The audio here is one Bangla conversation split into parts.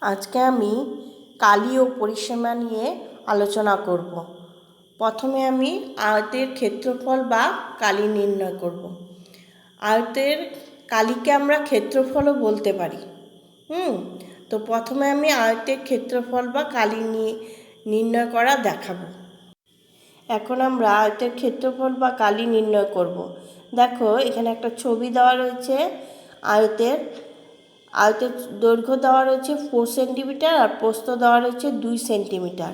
আজকে আমি কালি ও পরিসীমা নিয়ে আলোচনা করব। প্রথমে আমি আয়তের ক্ষেত্রফল বা কালি নির্ণয় করব। আয়তের কালিকে আমরা ক্ষেত্রফলও বলতে পারি। তো প্রথমে আমি আয়তের ক্ষেত্রফল বা কালি নির্ণয় করা দেখাবো। এখন আমরা আয়তের ক্ষেত্রফল বা কালি নির্ণয় করব। দেখো এখানে একটা ছবি দেওয়া রয়েছে। আয়তের দৈর্ঘ্য দেওয়া রয়েছে 4 সেন্টিমিটার আর প্রস্থ দেওয়া রয়েছে 2 সেন্টিমিটার।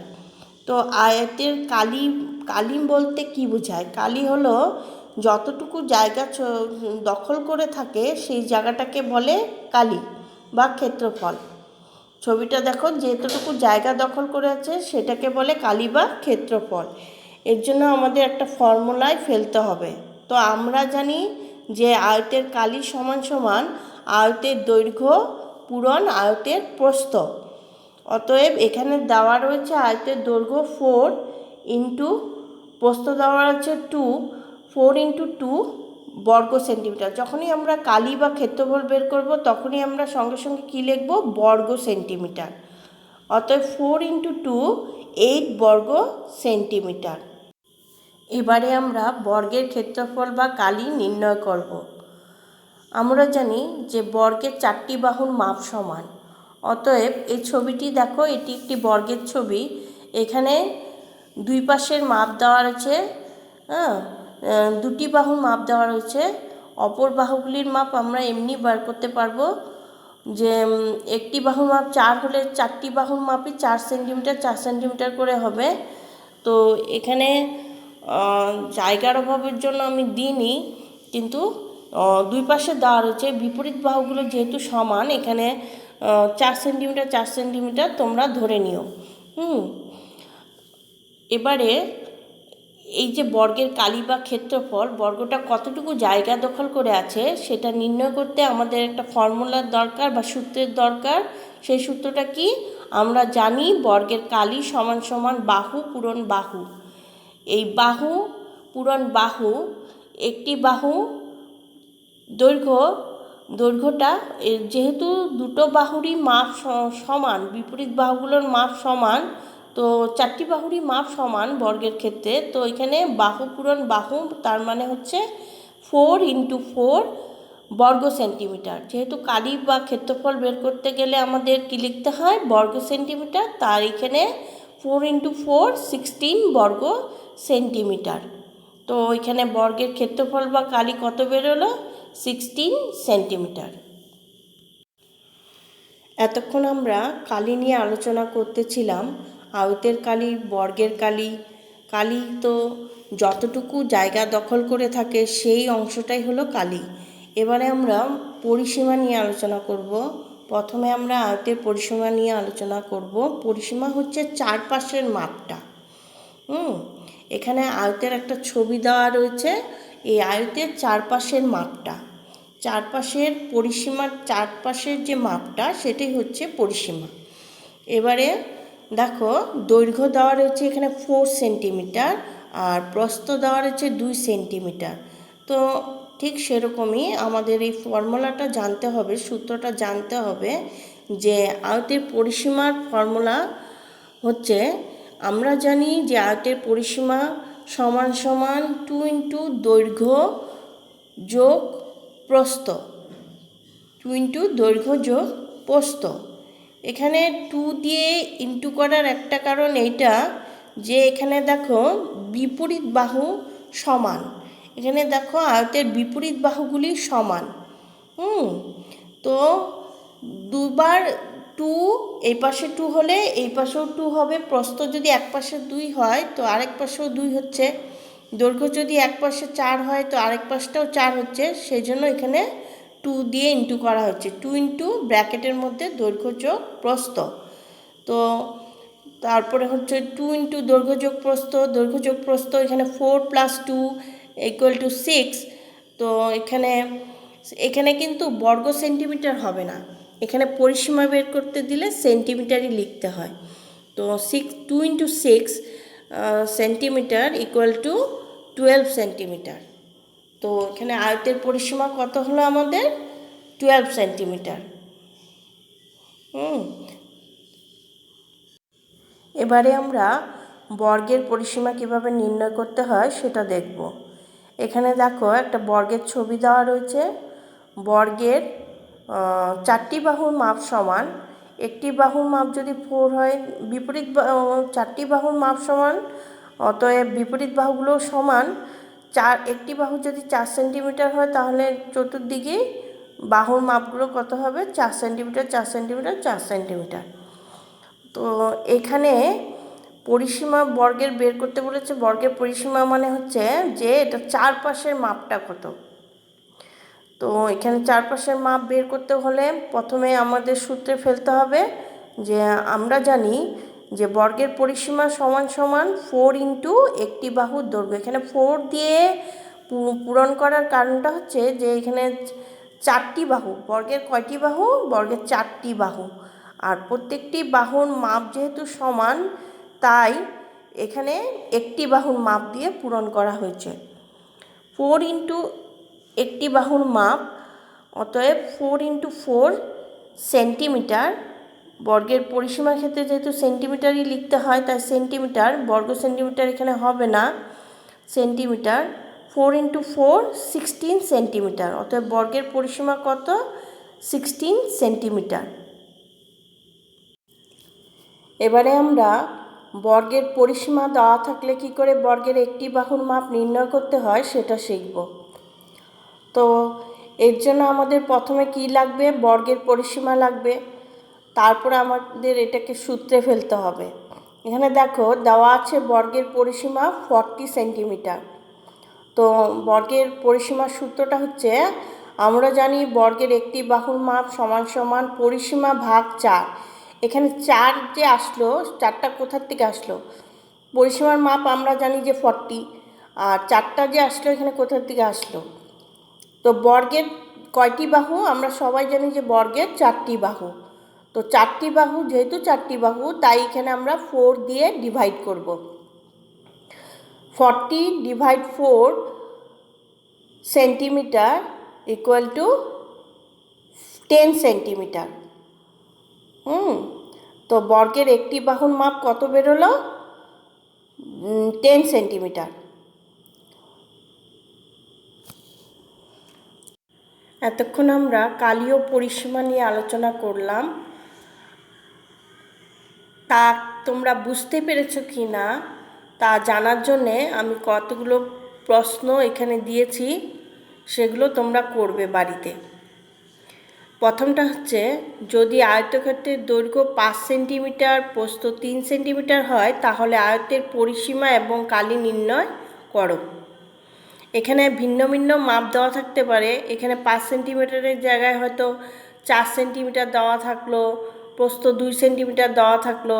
তো আয়তের কালি বলতে কি বোঝায়? কালি হলো যতটুকু জায়গা দখল করে থাকে সেই জায়গাটাকে বলে কালি বা ক্ষেত্রফল। ছবিটা দেখো, যেতটুকু জায়গা দখল করে আছে সেটাকে বলে কালি বা ক্ষেত্রফল। এর জন্য আমাদের একটা ফর্মুলায় ফেলতে হবে। তো আমরা জানি যে আয়তের কালি সমান সমান আয়তের দৈর্ঘ্য পূরণ আয়তের প্রস্থ। অতএব এখানে দেওয়া রয়েছে আয়তের দৈর্ঘ্য 4 ইন্টু প্রস্থ দেওয়া আছে 2, 4 ইন্টু 2 বর্গ সেন্টিমিটার। যখনই আমরা কালি বা ক্ষেত্রফল বের করব তখনই আমরা সঙ্গে সঙ্গে কী লিখব? বর্গ সেন্টিমিটার। অতএব 4 ইন্টু 2 8 বর্গ সেন্টিমিটার। এবারে আমরা বর্গের ক্ষেত্রফল বা কালি নির্ণয় করব। আমরা জানি যে বর্গের 4টি বাহুর মাপ সমান। অতএব এই ছবিটি দেখো, এটি একটি বর্গের ছবি। এখানে দুই পাশের মাপ দেওয়া রয়েছে, দুটি বাহুর মাপ দেওয়া রয়েছে। অপর বাহুগুলির মাপ আমরা এমনি বার করতে পারবো যে একটি বাহুর মাপ 4 হলে 4টি বাহুর মাপই 4 সেন্টিমিটার 4 সেন্টিমিটার করে হবে। তো এখানে জায়গার অভাবের জন্য আমি দিইনি, কিন্তু দুই পাশে দেওয়া রয়েছে। বিপরীত বাহুগুলো যেহেতু সমান, এখানে 4 সেন্টিমিটার 4 সেন্টিমিটার তোমরা ধরে নিও। এবারে এই যে বর্গের কালি বা ক্ষেত্রফল, বর্গটা কতটুকু জায়গা দখল করে আছে সেটা নির্ণয় করতে আমাদের একটা ফর্মুলার দরকার বা সূত্রের দরকার। সেই সূত্রটা কি? আমরা জানি বর্গের কালি সমান সমান বাহু পূরণ বাহু। এই বাহু পূরণ বাহু, একটি বাহু দৈর্ঘ্যটা যেহেতু দুটো বাহুরই মাপ সমান, বিপরীত বাহুগুলোর মাপ সমান, তো 4টি বাহুরই মাপ সমান বর্গের ক্ষেত্রে। তো এখানে বাহু পূরণ বাহু, তার মানে হচ্ছে 4 ইন্টু 4 বর্গ সেন্টিমিটার। যেহেতু কালি বা ক্ষেত্রফল বের করতে গেলে আমাদের কি লিখতে হয়? বর্গ সেন্টিমিটার। তার এখানে 4 ইন্টু 4 16 বর্গ সেন্টিমিটার। তো এখানে বর্গের ক্ষেত্রফল বা কালি কত বেরোলো? 16 সেন্টিমিটার। এতক্ষণ আমরা কালি নিয়ে আলোচনা করতেছিলাম। আয়তের কালি, বর্গের কালি। কালি তো যতটুকু জায়গা দখল করে থাকে সেই অংশটাই হলো কালি। এবারে আমরা পরিসীমা নিয়ে আলোচনা করব। প্রথমে আমরা আয়তের পরিসীমা নিয়ে আলোচনা করব। পরিসীমা হচ্ছে চারপাশের মাপটা। এখানে আয়তের একটা ছবি দেওয়া রয়েছে। এই আয়তের চারপাশের মাপটা, চারপাশের পরিসীমার চারপাশের যে মাপটা সেটাই হচ্ছে পরিসীমা। এবারে দেখো, দৈর্ঘ্য দেওয়া রয়েছে এখানে 4 সেন্টিমিটার আর প্রস্থ দেওয়া রয়েছে 2 সেন্টিমিটার। তো ঠিক সেরকমই আমাদের এই ফর্মুলাটা জানতে হবে, সূত্রটা জানতে হবে যে আয়তের পরিসীমার ফর্মুলা হচ্ছে, আমরা জানি যে আয়তের পরিসীমা সমান সমান 2 ইন্টু দৈর্ঘ্য যোগ প্রস্থ, 2 ইন্টু দৈর্ঘ্য যোগ প্রস্থ। এখানে 2 দিয়ে ইন্টু করার একটা কারণ এইটা যে এখানে দেখো বিপরীত বাহু সমান। এখানে দেখো আয়তের বিপরীত বাহুগুলি সমান। তো দুবার 2, এই পাশে 2 হলে এই পাশেও 2 হবে। প্রস্থ যদি এক পাশে 2 হয় তো আরেক পাশেও 2 হচ্ছে। দৈর্ঘ্য যদি এক পাশে 4 হয় তো আরেক পাশটাও 4 হচ্ছে। সেই জন্য এখানে 2 দিয়ে ইন্টু করা হচ্ছে। 2 ইন্টু ব্র্যাকেটের মধ্যে দৈর্ঘ্য যোগ প্রস্থ। তো তারপরে হচ্ছে 2 ইন্টু দৈর্ঘ্য যোগ প্রস্থ। এখানে 4 প্লাস 2 ইকুয়াল টু 6। তো এখানে কিন্তু বর্গ সেন্টিমিটার হবে না, এখানে পরিসীমা বের করতে দিলে সেন্টিমিটারই লিখতে হয়। তো 2 into 6 centimetre equal to 12 centimetre. তো এখানে আয়তের পরিসীমা কত হলো আমাদের? 12 সেন্টিমিটার। এবারে আমরা বর্গের পরিসীমা কিভাবে নির্ণয় করতে হয় সেটা দেখব। এখানে দেখো একটা বর্গের ছবি দেওয়া রয়েছে। বর্গের চারটি বাহুর মাপ সমান। একটি বাহুর মাপ যদি 4 হয়, বিপরীত চারটি বাহুর মাপ সমান, অতএব বিপরীত বাহুগুলো সমান। একটি বাহু যদি 4 সেন্টিমিটার হয় তাহলে চতুর্দিকে বাহুর মাপগুলো কত হবে? 4 সেন্টিমিটার 4 সেন্টিমিটার 4 সেন্টিমিটার। তো এখানে পরিসীমা বর্গের বের করতে বলেছে। বর্গের পরিসীমা মানে হচ্ছে যে এটা চারপাশের মাপটা কত। তো এখানে চারপাশের মাপ বের করতে হলে প্রথমে আমাদের সূত্রে ফেলতে হবে যে আমরা জানি যে বর্গের পরিসীমা সমান সমান 4 ইন্টু একটি বাহুর দৈর্ঘ্য। এখানে 4 দিয়ে পূরণ করার কারণটা হচ্ছে যে এখানে চারটি বাহু। বর্গের কয়টি বাহু? বর্গের চারটি বাহু। আর প্রত্যেকটি বাহুর মাপ যেহেতু সমান, তাই এখানে একটি বাহুর মাপ দিয়ে পূরণ করা হয়েছে। 4 ইন্টু একটি বাহুর মাপ, অতএব 4 ইন্টু 4 সেন্টিমিটার। বর্গের পরিসীমার ক্ষেত্রে যেহেতু সেন্টিমিটারই লিখতে হয়, তাই সেন্টিমিটার, বর্গ সেন্টিমিটার এখানে হবে না, সেন্টিমিটার। 4 into 4 16 centimetre. অতএব বর্গের পরিসীমা কত? 16 সেন্টিমিটার। এবারে আমরা বর্গের পরিসীমা দেওয়া থাকলে কি করে বর্গের একটি বাহুর মাপ নির্ণয় করতে হয় সেটা শিখব। তো এর জন্য আমাদের প্রথমে কি লাগবে? বর্গের পরিসীমা লাগবে। তারপরে আমাদের এটাকে সূত্রে ফেলতে হবে। এখানে দেখো দেওয়া আছে বর্গের পরিসীমা 40 সেন্টিমিটার। তো বর্গের পরিসীমার সূত্রটা হচ্ছে, আমরা জানি বর্গের একটি বাহুর মাপ সমান সমান পরিসীমা ভাগ 4। এখানে 4 যে আসলো, 4টা কোথার থেকে আসলো? পরিসীমার মাপ আমরা জানি যে 40, আর 4টা যে আসলো এখানে কোথার থেকে আসলো? তো বর্গের কয়টি বাহু? আমরা সবাই জানি যে বর্গের 4টি বাহু। তো 4টি বাহু, যেহেতু 4টি বাহু, তাই এখানে আমরা 4 দিয়ে ডিভাইড করব। 40 divide 4 centimetre equal to 10 centimetre. তো বর্গের একটি বাহুর মাপ কত বেরোলো? 10 সেন্টিমিটার। এতক্ষণ আমরা কালি ও পরিসীমা নিয়ে আলোচনা করলাম। তা তোমরা বুঝতে পেরেছো কি না তা জানার জন্যে আমি কতগুলো প্রশ্ন এখানে দিয়েছি, সেগুলো তোমরা করবে বাড়িতে। প্রথমটা হচ্ছে, যদি আয়তক্ষেত্রের দৈর্ঘ্য 5 সেন্টিমিটার, প্রস্থ 3 সেন্টিমিটার হয়, তাহলে আয়তের পরিসীমা এবং কালি নির্ণয় করো। এখানে ভিন্ন ভিন্ন মাপ দেওয়া থাকতে পারে। এখানে 5 সেন্টিমিটারের জায়গায় হয়তো 4 সেন্টিমিটার দেওয়া থাকলো, প্রস্থ 2 সেন্টিমিটার দেওয়া থাকলো,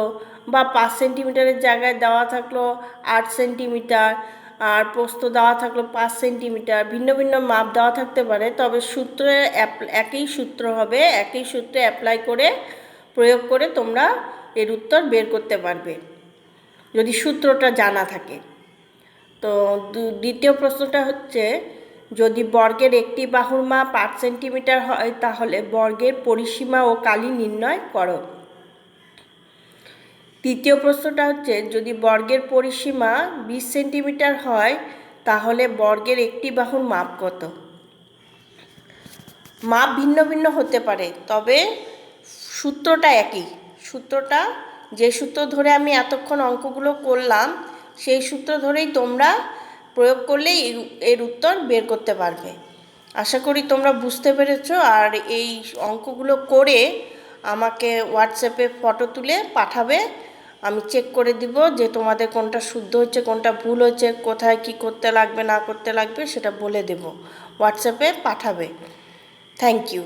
বা 5 সেন্টিমিটারের জায়গায় দেওয়া থাকলো 8 সেন্টিমিটার, আর প্রস্থ দেওয়া থাকলো 5 সেন্টিমিটার। ভিন্ন ভিন্ন মাপ দেওয়া থাকতে পারে, তবে সূত্রে একই সূত্র হবে। একই সূত্রে অ্যাপ্লাই করে, প্রয়োগ করে তোমরা এর উত্তর বের করতে পারবে যদি সূত্রটা জানা থাকে। তো দ্বিতীয় প্রশ্নটা হচ্ছে, যদি বর্গের একটি বাহুর মাপ 8 সেন্টিমিটার হয়, তাহলে বর্গের পরিসীমা ও কালি নির্ণয় করো। তৃতীয় প্রশ্নটা হচ্ছে, যদি বর্গের পরিসীমা 20 সেন্টিমিটার হয়, তাহলে বর্গের একটি বাহুর মাপ কত? মাপ ভিন্ন ভিন্ন হতে পারে, তবে সূত্রটা একই। সূত্রটা, যে সূত্র ধরে আমি এতক্ষণ অঙ্কগুলো করলাম, সেই সূত্র ধরেই তোমরা প্রয়োগ করলেই এর উত্তর বের করতে পারবে। আশা করি তোমরা বুঝতে পেরেছো। আর এই অঙ্কগুলো করে আমাকে হোয়াটসঅ্যাপে ফটো তুলে পাঠাবে। আমি চেক করে দিব যে তোমাদের কোনটা শুদ্ধ হচ্ছে, কোনটা ভুল হচ্ছে, কোথায় কি করতে লাগবে না করতে লাগবে সেটা বলে দেব। হোয়াটসঅ্যাপে পাঠাবে। Thank you.